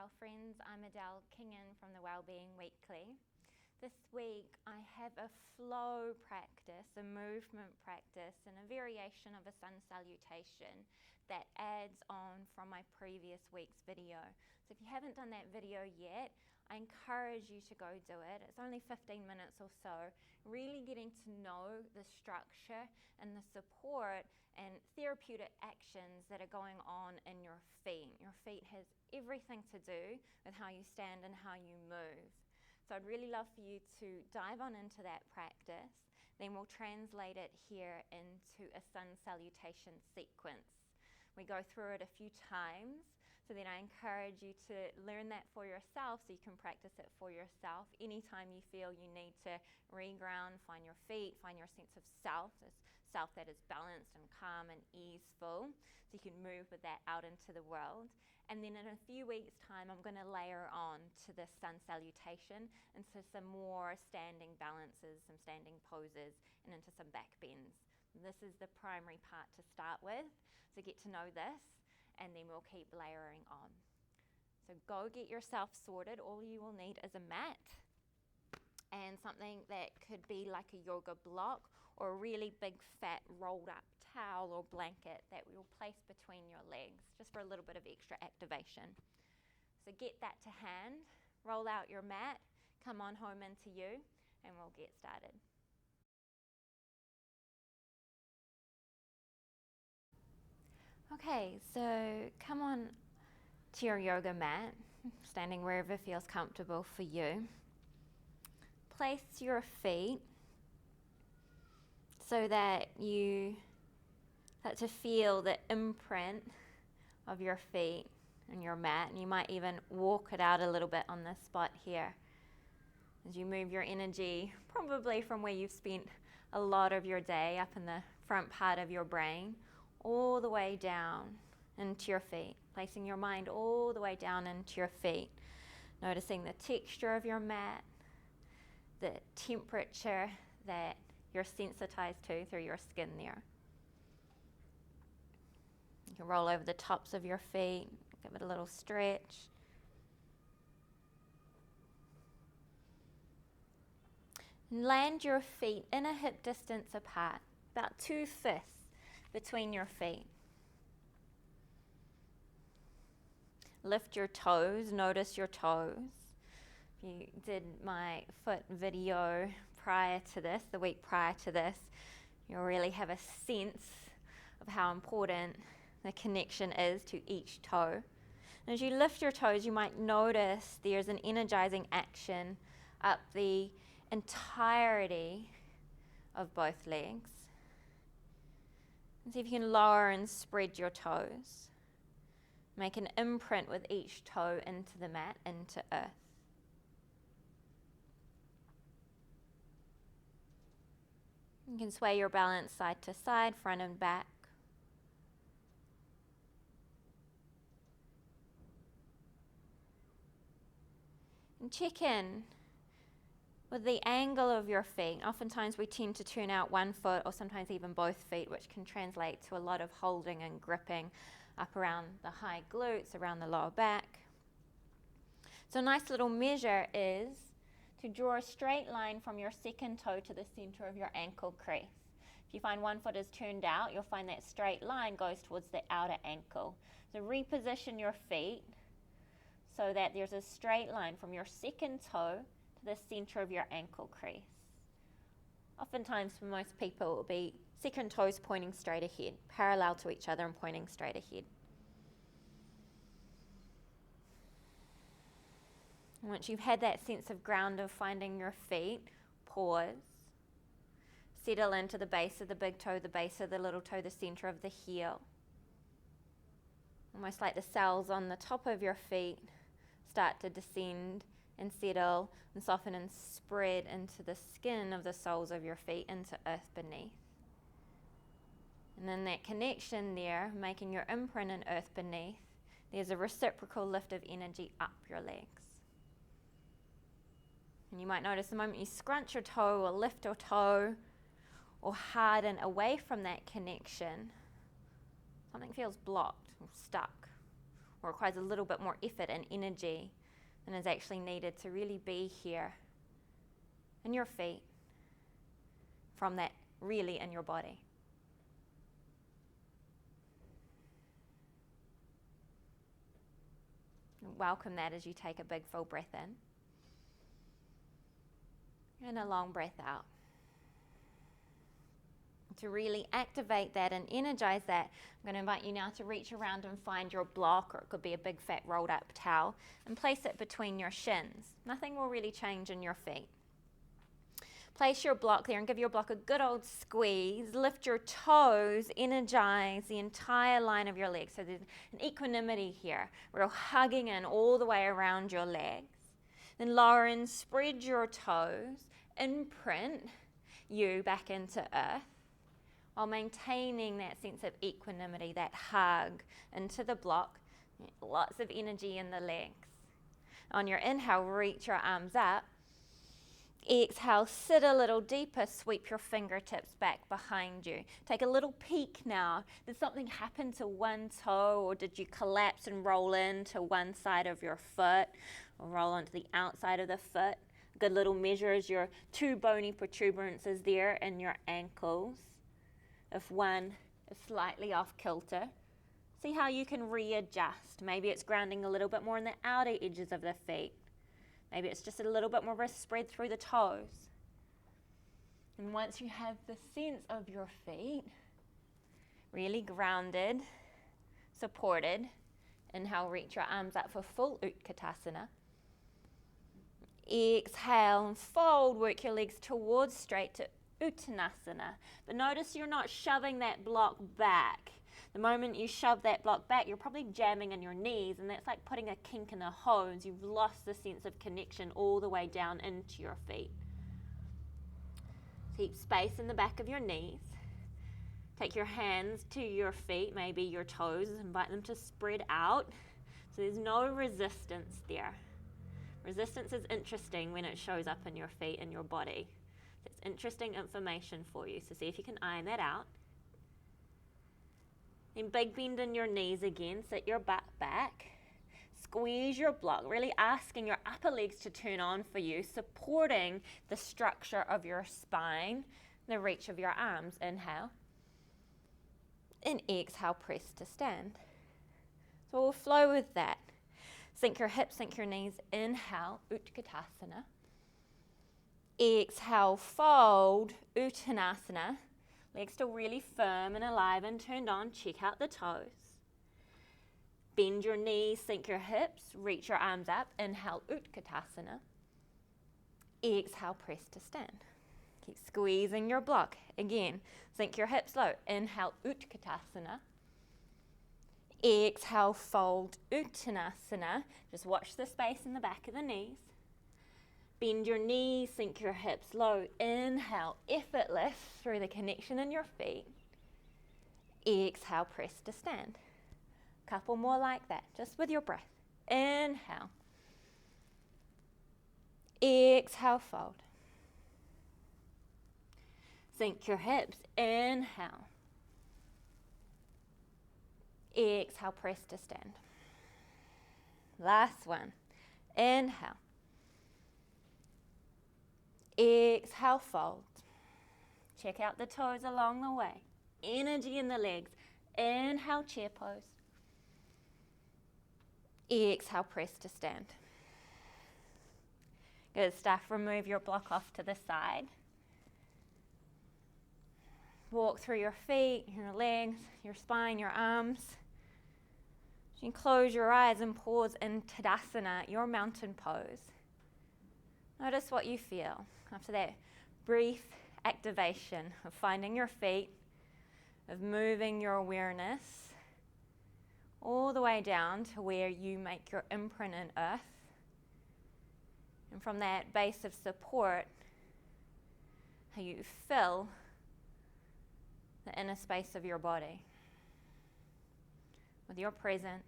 Well friends, I'm Adele Kingan from the Wellbeing Weekly. This week I have a flow practice, a movement practice, and a variation of a sun salutation that adds on from my previous week's video. So if you haven't done that video yet, I encourage you to go do it. It's only 15 minutes or so, really getting to know the structure and the support and therapeutic actions that are going on in your feet. Your feet has everything to do with how you stand and how you move. So I'd really love for you to dive on into that practice. Then we'll translate it here into a sun salutation sequence. We go through it a few times, so then I encourage you to learn that for yourself so you can practice it for yourself. Anytime you feel you need to reground, find your feet, find your sense of self, this self that is balanced and calm and easeful, so you can move with that out into the world. And then in a few weeks' time, I'm going to layer on to this sun salutation into some more standing balances, some standing poses, and into some back bends. This is the primary part to start with, so get to know this, and then we'll keep layering on. So go get yourself sorted. All you will need is a mat and something that could be like a yoga block or a really big fat rolled up towel or blanket that we'll place between your legs just for a little bit of extra activation. So get that to hand, roll out your mat, come on home into you, and we'll get started. Okay, so come on to your yoga mat, standing wherever feels comfortable for you. Place your feet so that you start to feel the imprint of your feet and your mat, and you might even walk it out a little bit on this spot here as you move your energy probably from where you've spent a lot of your day up in the front part of your brain all the way down into your feet, placing your mind all the way down into your feet, noticing the texture of your mat, the temperature that you're sensitized to through your skin there. You can roll over the tops of your feet, give it a little stretch. And land your feet in a hip distance apart, about 2/5 between your feet. Lift your toes, notice your toes. If you did my foot video prior to this, the week prior to this, you'll really have a sense of how important the connection is to each toe. And as you lift your toes, you might notice there's an energizing action up the entirety of both legs. And see if you can lower and spread your toes. Make an imprint with each toe into the mat, into earth. You can sway your balance side to side, front and back. And check in with the angle of your feet. Oftentimes we tend to turn out one foot or sometimes even both feet, which can translate to a lot of holding and gripping up around the high glutes, around the lower back. So a nice little measure is to draw a straight line from your second toe to the center of your ankle crease. If you find one foot is turned out, you'll find that straight line goes towards the outer ankle. So reposition your feet so that there's a straight line from your second toe to the center of your ankle crease. Oftentimes for most people it will be second toes pointing straight ahead, parallel to each other and pointing straight ahead. And once you've had that sense of ground of finding your feet, pause. Settle into the base of the big toe, the base of the little toe, the center of the heel. Almost like the cells on the top of your feet start to descend and settle and soften and spread into the skin of the soles of your feet, into earth beneath. And then that connection there, making your imprint in earth beneath, there's a reciprocal lift of energy up your legs. And you might notice the moment you scrunch your toe or lift your toe or harden away from that connection, something feels blocked or stuck or requires a little bit more effort and energy than is actually needed to really be here in your feet, from that really in your body. Welcome that as you take a big full breath in and a long breath out. To really activate that and energize that, I'm going to invite you now to reach around and find your block, or it could be a big fat rolled up towel, and place it between your shins. Nothing will really change in your feet. Place your block there and give your block a good old squeeze. Lift your toes, energize the entire line of your legs. So there's an equanimity here. We're hugging in all the way around your legs. Then lower and spread your toes, imprint you back into earth, while maintaining that sense of equanimity, that hug into the block. Lots of energy in the legs. On your inhale, reach your arms up. Exhale, sit a little deeper, sweep your fingertips back behind you. Take a little peek now. Did something happen to one toe, or did you collapse and roll into one side of your foot, or roll onto the outside of the foot? A good little measure is your two bony protuberances there in your ankles. If one is slightly off kilter, see how you can readjust. Maybe it's grounding a little bit more in the outer edges of the feet. Maybe it's just a little bit more of a spread through the toes. And once you have the sense of your feet really grounded, supported, inhale, reach your arms up for full Utkatasana. Exhale and fold, work your legs towards straight to Uttanasana. But notice you're not shoving that block back. The moment you shove that block back, you're probably jamming in your knees, and that's like putting a kink in a hose. You've lost the sense of connection all the way down into your feet. Keep space in the back of your knees. Take your hands to your feet, maybe your toes, invite them to spread out. So there's no resistance there. Resistance is interesting when it shows up in your feet and your body. It's interesting information for you, so see if you can iron that out. Then big bend in your knees again, sit your butt back. Squeeze your block, really asking your upper legs to turn on for you, supporting the structure of your spine, the reach of your arms. Inhale. And exhale, press to stand. So we'll flow with that. Sink your hips, sink your knees. Inhale, Utkatasana. Exhale, fold, Uttanasana. Legs still really firm and alive and turned on. Check out the toes. Bend your knees, sink your hips, reach your arms up. Inhale, Utkatasana. Exhale, press to stand. Keep squeezing your block. Again, sink your hips low. Inhale, Utkatasana. Exhale, fold, Uttanasana. Just watch the space in the back of the knees. Bend your knees, sink your hips low. Inhale, effortless through the connection in your feet. Exhale, press to stand. Couple more like that, just with your breath. Inhale. Exhale, fold. Sink your hips. Inhale. Exhale, press to stand. Last one. Inhale. Exhale, fold. Check out the toes along the way. Energy in the legs. Inhale, chair pose. Exhale, press to stand. Good stuff. Remove your block off to the side. Walk through your feet, your legs, your spine, your arms. You can close your eyes and pause in Tadasana, your mountain pose. Notice what you feel after that brief activation of finding your feet, of moving your awareness all the way down to where you make your imprint in earth. And from that base of support, how you fill the inner space of your body with your presence,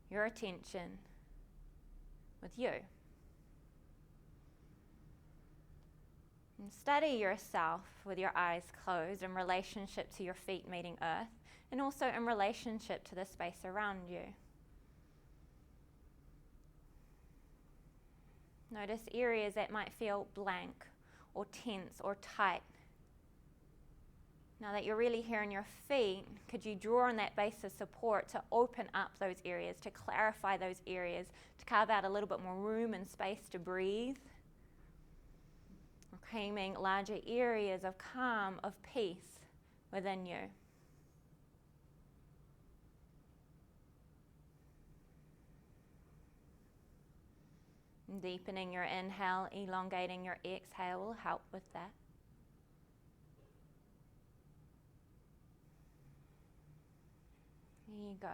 your attention, with you. And study yourself with your eyes closed in relationship to your feet meeting earth, and also in relationship to the space around you. Notice areas that might feel blank or tense or tight. Now that you're really here in your feet, could you draw on that base of support to open up those areas, to clarify those areas, to carve out a little bit more room and space to breathe? We're claiming larger areas of calm, of peace within you. Deepening your inhale, elongating your exhale will help with that. There you go.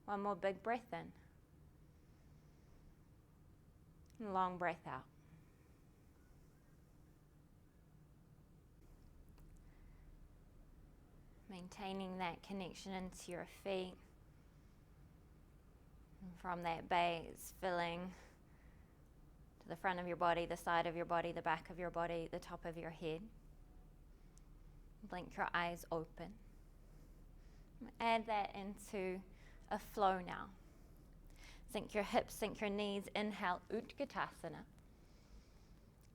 One more big breath in. Long breath out. Maintaining that connection into your feet. And from that base, filling to the front of your body, the side of your body, the back of your body, the top of your head. Blink your eyes open. Add that into a flow now. Sink your hips, sink your knees. Inhale, Utkatasana.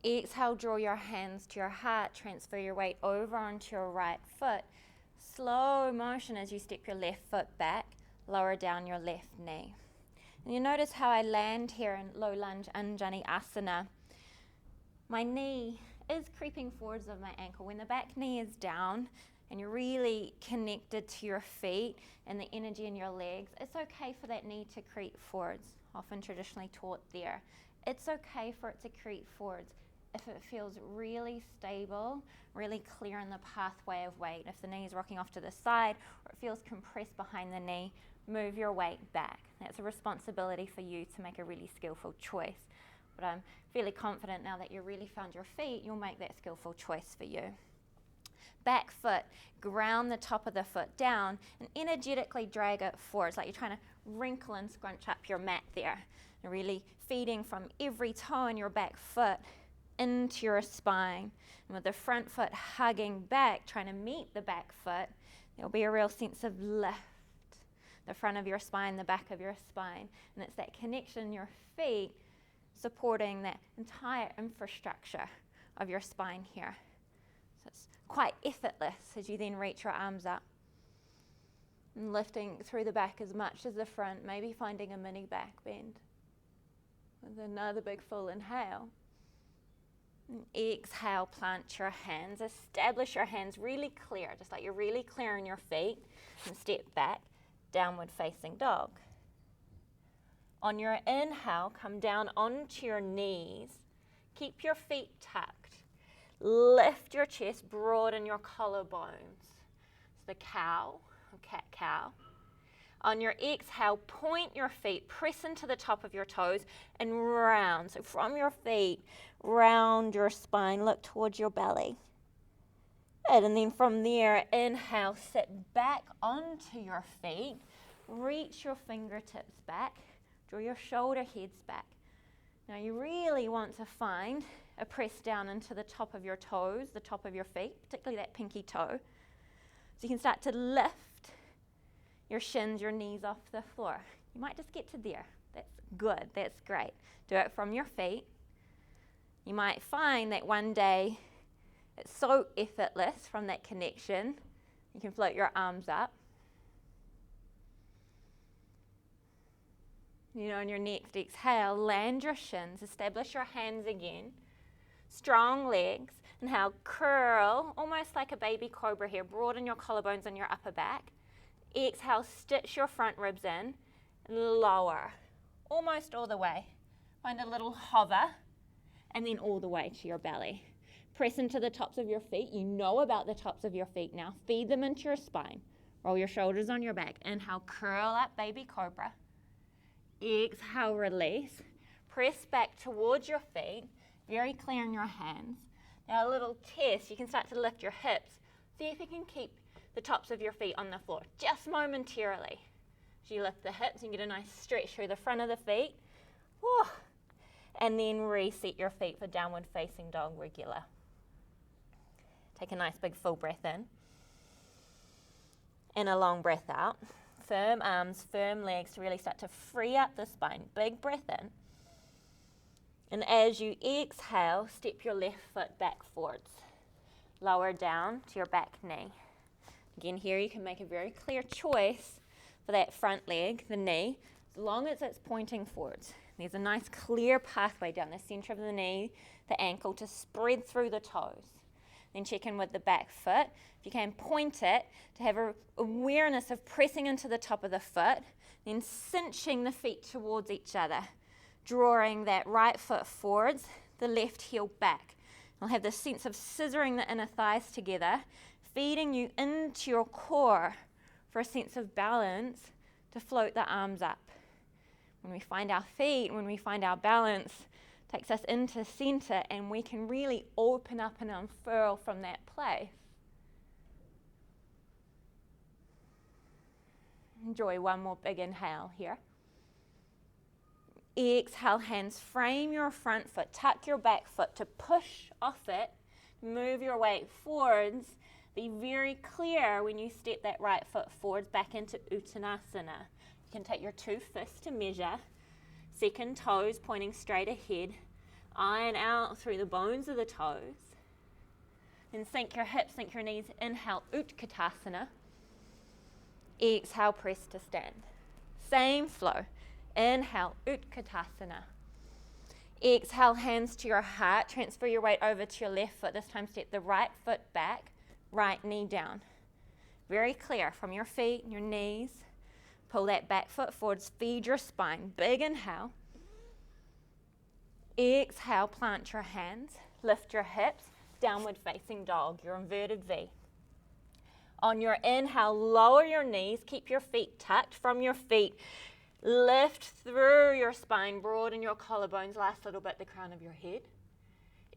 Exhale, draw your hands to your heart. Transfer your weight over onto your right foot. Slow motion as you step your left foot back. Lower down your left knee. And you notice how I land here in low lunge Anjani Asana. My knee is creeping forwards of my ankle. When the back knee is down and you're really connected to your feet and the energy in your legs, it's okay for that knee to creep forwards, often traditionally taught there. It's okay for it to creep forwards if it feels really stable, really clear in the pathway of weight. If the knee is rocking off to the side or it feels compressed behind the knee, move your weight back. That's a responsibility for you to make a really skillful choice. But I'm fairly confident now that you really found your feet, you'll make that skillful choice for you. Back foot, ground the top of the foot down and energetically drag it forward. It's like you're trying to wrinkle and scrunch up your mat there. And really feeding from every toe in your back foot into your spine. And with the front foot hugging back, trying to meet the back foot, there'll be a real sense of lift. The front of your spine, the back of your spine. And it's that connection in your feet supporting that entire infrastructure of your spine here. So it's quite effortless as you then reach your arms up. And lifting through the back as much as the front, maybe finding a mini back bend. With another big full inhale. And exhale, plant your hands. Establish your hands really clear, just like you're really clear in your feet. And step back. Downward facing dog. On your inhale, come down onto your knees. Keep your feet tucked. Lift your chest, broaden your collarbones. It's the cow, or cat-cow. On your exhale, point your feet, press into the top of your toes and round. So from your feet, round your spine, look towards your belly. Good, and then from there, inhale, sit back onto your feet, reach your fingertips back, draw your shoulder heads back. Now you really want to find a press down into the top of your toes, the top of your feet, particularly that pinky toe. So you can start to lift your shins, your knees off the floor. You might just get to there. That's good, that's great. Do it from your feet. You might find that one day it's so effortless from that connection. You can float your arms up. You know, on your next exhale, land your shins, establish your hands again. Strong legs. Inhale, curl, almost like a baby cobra here. Broaden your collarbones on your upper back. Exhale, stitch your front ribs in. Lower, almost all the way. Find a little hover, and then all the way to your belly. Press into the tops of your feet. You know about the tops of your feet now. Feed them into your spine. Roll your shoulders on your back. Inhale, curl up, baby cobra. Exhale, release. Press back towards your feet. Very clear in your hands. Now a little test. You can start to lift your hips. See if you can keep the tops of your feet on the floor, just momentarily. As you lift the hips, you get a nice stretch through the front of the feet. Whew. And then reset your feet for downward facing dog regular. Take a nice big full breath in. And a long breath out. Firm arms, firm legs to really start to free up the spine. Big breath in. And as you exhale, step your left foot back forwards. Lower down to your back knee. Again, here you can make a very clear choice for that front leg, the knee, as long as it's pointing forwards. There's a nice clear pathway down the center of the knee, the ankle, to spread through the toes. Then check in with the back foot. If you can, point it to have an awareness of pressing into the top of the foot, then cinching the feet towards each other, drawing that right foot forwards, the left heel back. You'll have this sense of scissoring the inner thighs together, feeding you into your core for a sense of balance to float the arms up. When we find our feet, when we find our balance, takes us into center, and we can really open up and unfurl from that place. Enjoy one more big inhale here. Exhale, hands frame your front foot, tuck your back foot to push off it, move your weight forwards. Be very clear when you step that right foot forwards back into Uttanasana. You can take your 2 fists to measure, second toes pointing straight ahead, iron out through the bones of the toes. Then sink your hips, sink your knees, inhale, Utkatasana. Exhale, press to stand. Same flow. Inhale, Utkatasana. Exhale, hands to your heart. Transfer your weight over to your left foot. This time step the right foot back, right knee down. Very clear from your feet, your knees. Pull that back foot forwards, feed your spine. Big inhale. Exhale, plant your hands. Lift your hips, downward facing dog, your inverted V. On your inhale, lower your knees, keep your feet tucked. From your feet, lift through your spine, broaden your collarbones, last little bit the crown of your head.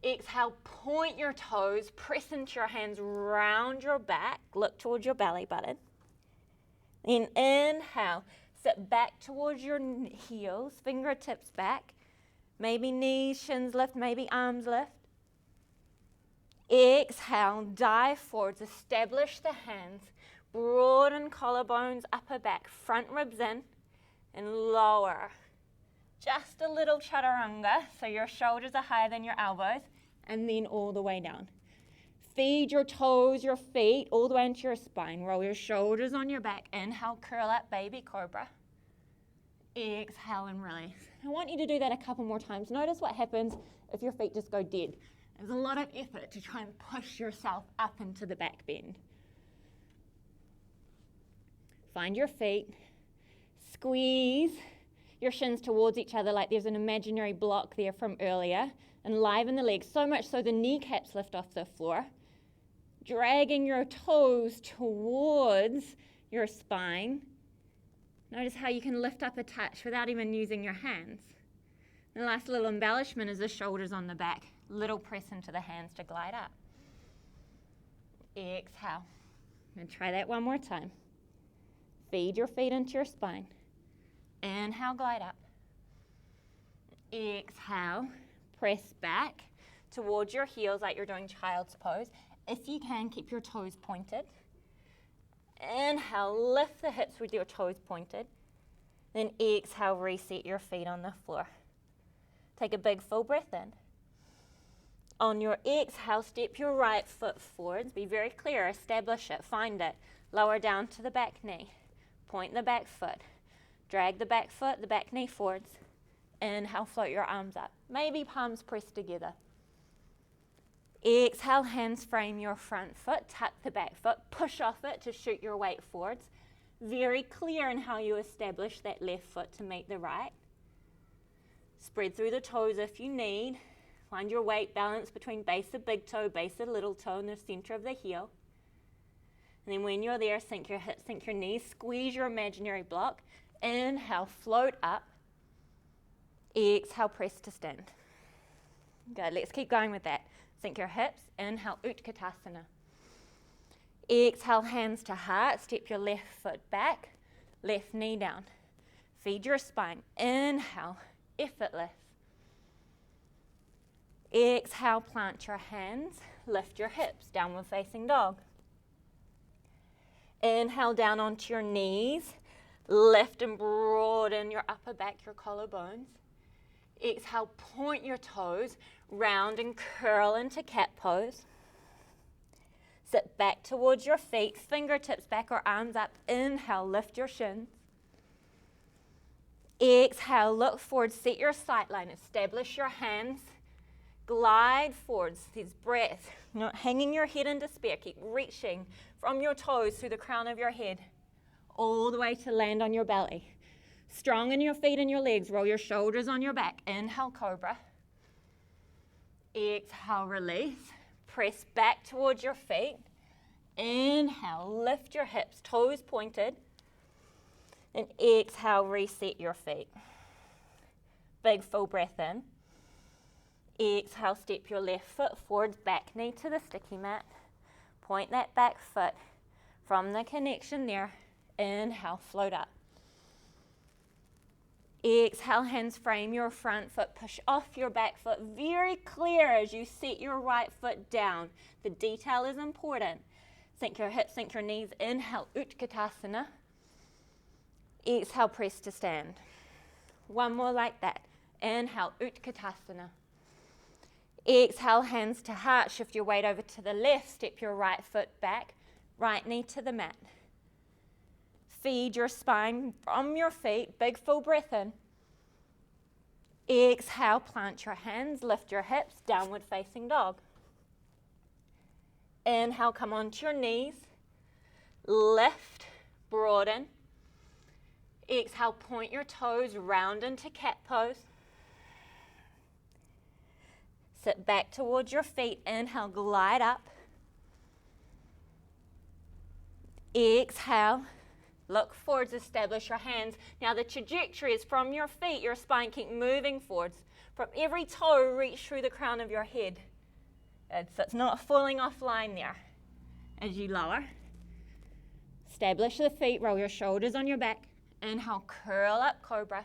Exhale, point your toes, press into your hands, round your back, look towards your belly button. Then inhale, sit back towards your heels, fingertips back, maybe knees, shins lift, maybe arms lift. Exhale, dive forwards, establish the hands, broaden collarbones, upper back, front ribs in, and lower. Just a little chaturanga, so your shoulders are higher than your elbows, and then all the way down. Feed your toes, your feet, all the way into your spine. Roll your shoulders on your back. Inhale, curl up, baby cobra. Exhale and release. I want you to do that a couple more times. Notice what happens if your feet just go dead. There's a lot of effort to try and push yourself up into the back bend. Find your feet. Squeeze your shins towards each other like there's an imaginary block there from earlier. Enliven the legs so much so the kneecaps lift off the floor. Dragging your toes towards your spine. Notice how you can lift up a touch without even using your hands. And the last little embellishment is the shoulders on the back. Little press into the hands to glide up. Exhale. And try that one more time. Feed your feet into your spine. Inhale, glide up. Exhale, press back towards your heels like you're doing child's pose. If you can, keep your toes pointed. Inhale, lift the hips with your toes pointed. Then exhale, reset your feet on the floor. Take a big full breath in. On your exhale, step your right foot forwards. Be very clear, establish it, find it. Lower down to the back knee. Point the back foot. Drag the back foot, the back knee forwards. Inhale, float your arms up. Maybe palms pressed together. Exhale, hands frame your front foot, tuck the back foot, push off it to shoot your weight forwards. Very clear in how you establish that left foot to meet the right. Spread through the toes if you need. Find your weight balance between base of big toe, base of little toe, and the center of the heel. And then when you're there, sink your hips, sink your knees, squeeze your imaginary block. Inhale, float up. Exhale, press to stand. Good, let's keep going with that. Sink your hips, inhale, Utkatasana. Exhale, hands to heart, step your left foot back, left knee down. Feed your spine, inhale, effortless. Exhale, plant your hands, lift your hips, downward facing dog. Inhale down onto your knees, lift and broaden your upper back, your collarbones. Exhale, point your toes, round and curl into cat pose. Sit back towards your feet, fingertips back or arms up. Inhale, lift your shins. Exhale, look forward, set your sight line, establish your hands. Glide forwards, there's breath. Not hanging your head in despair, keep reaching from your toes through the crown of your head, all the way to land on your belly. Strong in your feet and your legs, roll your shoulders on your back. Inhale, cobra. Exhale, release. Press back towards your feet. Inhale, lift your hips, toes pointed. And exhale, reset your feet. Big full breath in. Exhale, step your left foot forwards, back knee to the sticky mat. Point that back foot from the connection there. Inhale, float up. Exhale, hands frame your front foot, push off your back foot. Very clear as you set your right foot down. The detail is important. Sink your hips, sink your knees. Inhale, Utkatasana. Exhale, press to stand. One more like that. Inhale, Utkatasana. Exhale, hands to heart. Shift your weight over to the left. Step your right foot back. Right knee to the mat. Feed your spine from your feet. Big full breath in. Exhale, plant your hands. Lift your hips. Downward facing dog. Inhale, come onto your knees. Lift, broaden. Exhale, point your toes round into cat pose. Sit back towards your feet. Inhale, glide up. Exhale, look forwards, establish your hands. Now the trajectory is from your feet, your spine, keep moving forwards. From every toe, reach through the crown of your head. It's not falling off line there. As you lower, establish the feet, roll your shoulders on your back. Inhale, curl up, cobra.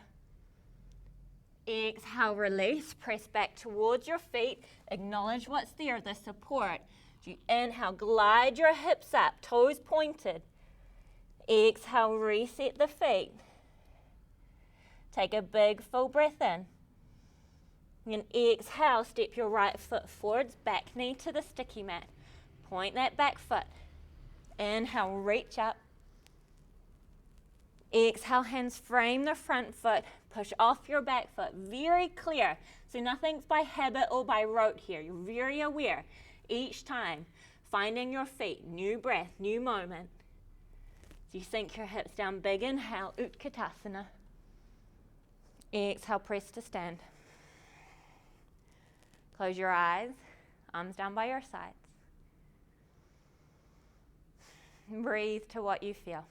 Exhale, release, press back towards your feet. Acknowledge what's there, the support. As you inhale, glide your hips up, toes pointed. Exhale, reset the feet. Take a big full breath in. And exhale, step your right foot forwards, back knee to the sticky mat. Point that back foot. Inhale, reach up. Exhale, hands frame the front foot. Push off your back foot. Very clear. So nothing's by habit or by rote here. You're very aware each time. Finding your feet. New breath, new moment. So you sink your hips down. Big inhale, Utkatasana. Exhale, press to stand. Close your eyes. Arms down by your sides. Breathe to what you feel.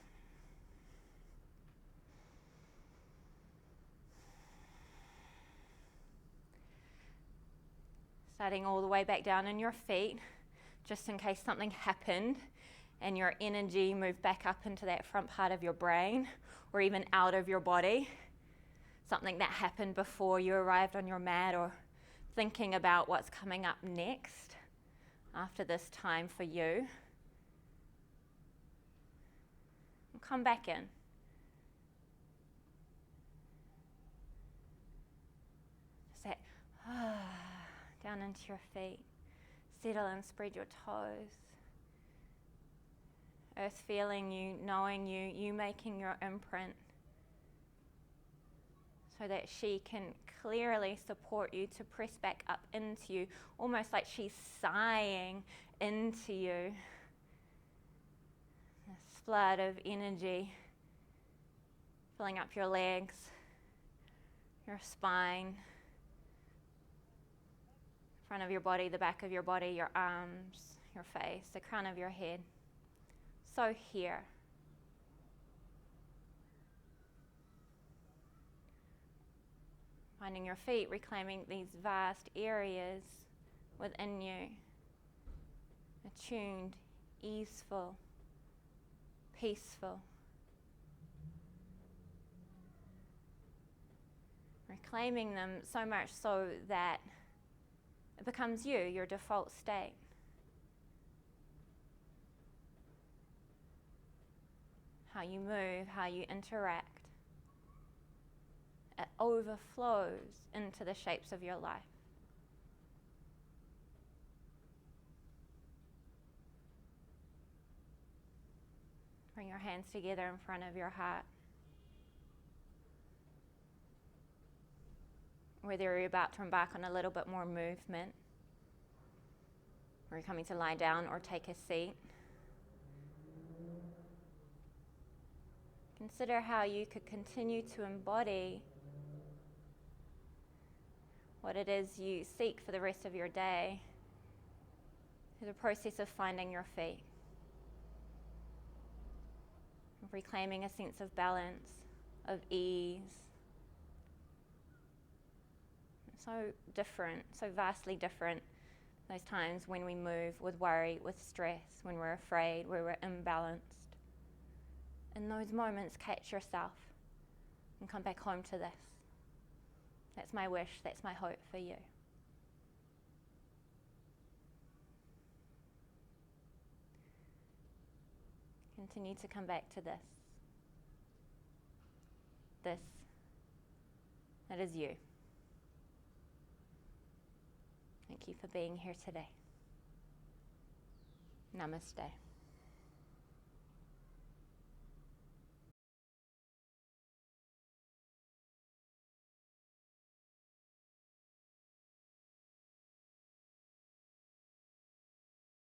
Starting all the way back down in your feet, just in case something happened and your energy moved back up into that front part of your brain or even out of your body. Something that happened before you arrived on your mat or thinking about what's coming up next after this time for you. Come back in. Say, down into your feet. Settle and spread your toes. Earth feeling you, knowing you, you making your imprint so that she can clearly support you to press back up into you, almost like she's sighing into you. This flood of energy filling up your legs, your spine, front of your body, the back of your body, your arms, your face, the crown of your head. So here. Finding your feet, reclaiming these vast areas within you. Attuned, easeful, peaceful. Reclaiming them so much so that it becomes you, your default state. How you move, how you interact. It overflows into the shapes of your life. Bring your hands together in front of your heart. Whether you're about to embark on a little bit more movement, or you're coming to lie down or take a seat, consider how you could continue to embody what it is you seek for the rest of your day through the process of finding your feet, of reclaiming a sense of balance, of ease. So different, so vastly different, those times when we move with worry, with stress, when we're afraid, where we're imbalanced. In those moments, catch yourself and come back home to this. That's my wish, that's my hope for you. Continue to come back to this. This, that is you. Thank you for being here today. Namaste.